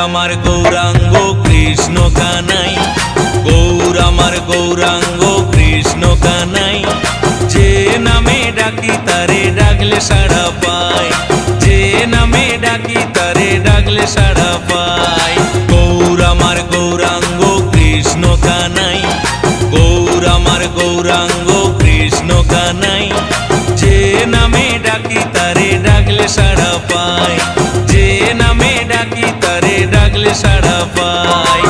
আমার গৌরাঙ্গ কৃষ্ণ কানাই, গৌর আমার গৌরাঙ্গ কৃষ্ণ কানাই। যে নামে ডাকি তারে ডাকলে সাড়া পাই, যে নামে ডাকি তারে ডাকলে সাড়া পাই। গৌর আমার গৌরাঙ্গ কৃষ্ণ কানাই, গৌর আমার গৌরাঙ্গ কৃষ্ণ কানাই। যে নামে ডাকি তারে ডাকলে সাড়া পাই, যে নামে ডাকি তারে ডাকলে সাড়া পাই।